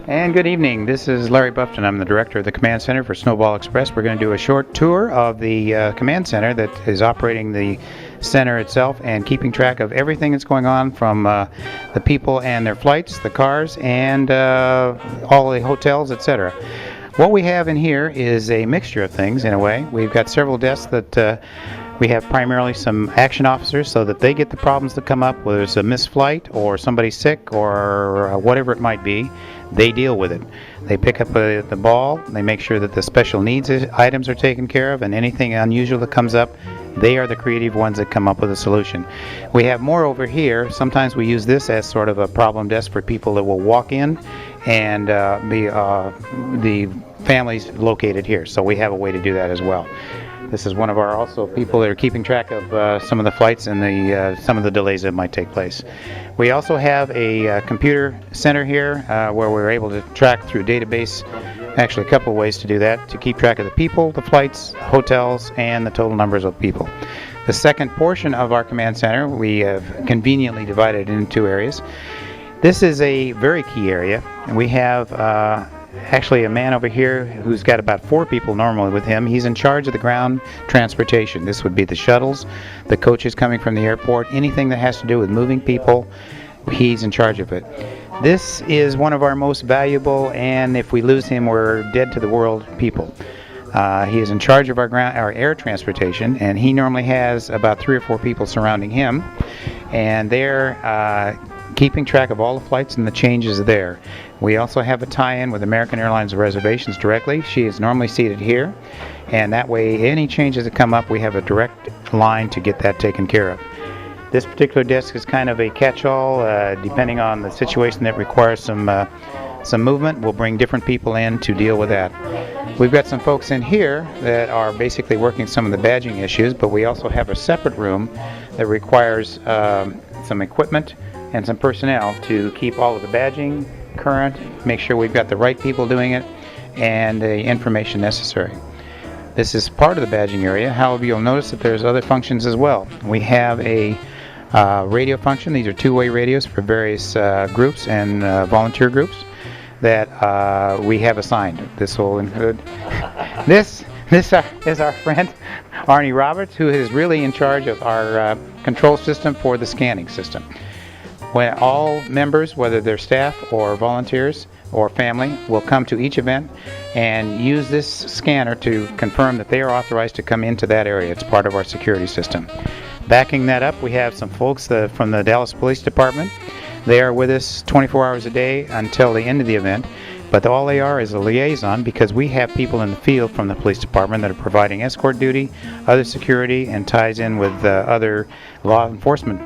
And good evening. This is Larry Buffton. I'm the director of the Command Center for Snowball Express. We're going to do a short tour of the Command Center that is operating the center itself and keeping track of everything that's going on from the people and their flights, the cars, and all the hotels, etc. What we have in here is a mixture of things in a way. We've got several desks that we have primarily some action officers so that they get the problems that come up, whether it's a missed flight or somebody sick or whatever it might be. They deal with it. They pick up the ball, they make sure that the special needs items are taken care of, and anything unusual that comes up, they are the creative ones that come up with a solution. We have more over here. Sometimes we use this as sort of a problem desk for people that will walk in and the families located here. So we have a way to do that as well. This is one of our also people that are keeping track of some of the flights and some of the delays that might take place. We also have a computer center here where we're able to track through database, actually a couple of ways to do that, to keep track of the people, the flights, hotels, and the total numbers of people. The second portion of our command center we have conveniently divided into two areas. This is a very key area, and we have actually a man over here who's got about 4 people normally with him. He's in charge of the ground transportation. This would be the shuttles, the coaches coming from the airport, anything that has to do with moving people, he's in charge of it. This is one of our most valuable, and if we lose him, we're dead to the world people. He is in charge of our air transportation, and he normally has about 3 or 4 people surrounding him, and they're keeping track of all the flights and the changes there. We also have a tie-in with American Airlines reservations directly. She is normally seated here, and that way any changes that come up, we have a direct line to get that taken care of. This particular desk is kind of a catch-all. Depending on the situation that requires some movement, we'll bring different people in to deal with that. We've got some folks in here that are basically working some of the badging issues, but we also have a separate room that requires some equipment and some personnel to keep all of the badging current, make sure we've got the right people doing it, and the information necessary. This is part of the badging area. However, you'll notice that there's other functions as well. We have a radio function. These are two-way radios for various groups and volunteer groups that we have assigned. This will include this is our friend Arnie Roberts, who is really in charge of our control system for the scanning system. When all members, whether they're staff or volunteers or family, will come to each event and use this scanner to confirm that they are authorized to come into that area. It's part of our security system. Backing that up, we have some folks from the Dallas Police Department. They are with us 24 hours a day until the end of the event, but all they are is a liaison, because we have people in the field from the police department that are providing escort duty, other security, and ties in with other law enforcement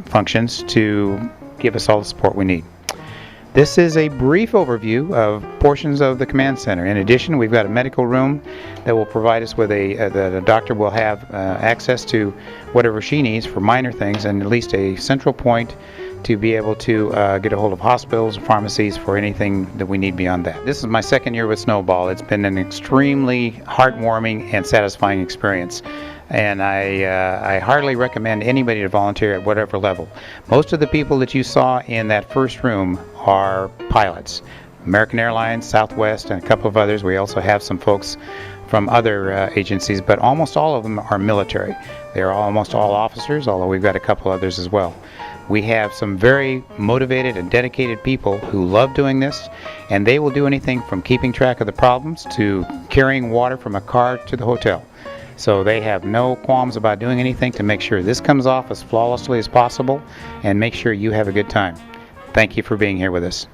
functions to give us all the support we need. This is a brief overview of portions of the command center. In addition, we've got a medical room that will provide us with the doctor will have access to whatever she needs for minor things, and at least a central point to be able to get a hold of hospitals, pharmacies for anything that we need beyond that. This is my second year with Snowball. It's been an extremely heartwarming and satisfying experience, and I hardly recommend anybody to volunteer at whatever level. Most of the people that you saw in that first room are pilots. American Airlines, Southwest, and a couple of others. We also have some folks from other agencies, but almost all of them are military. They are almost all officers, although we've got a couple others as well. We have some very motivated and dedicated people who love doing this, and they will do anything from keeping track of the problems to carrying water from a car to the hotel. So they have no qualms about doing anything to make sure this comes off as flawlessly as possible and make sure you have a good time. Thank you for being here with us.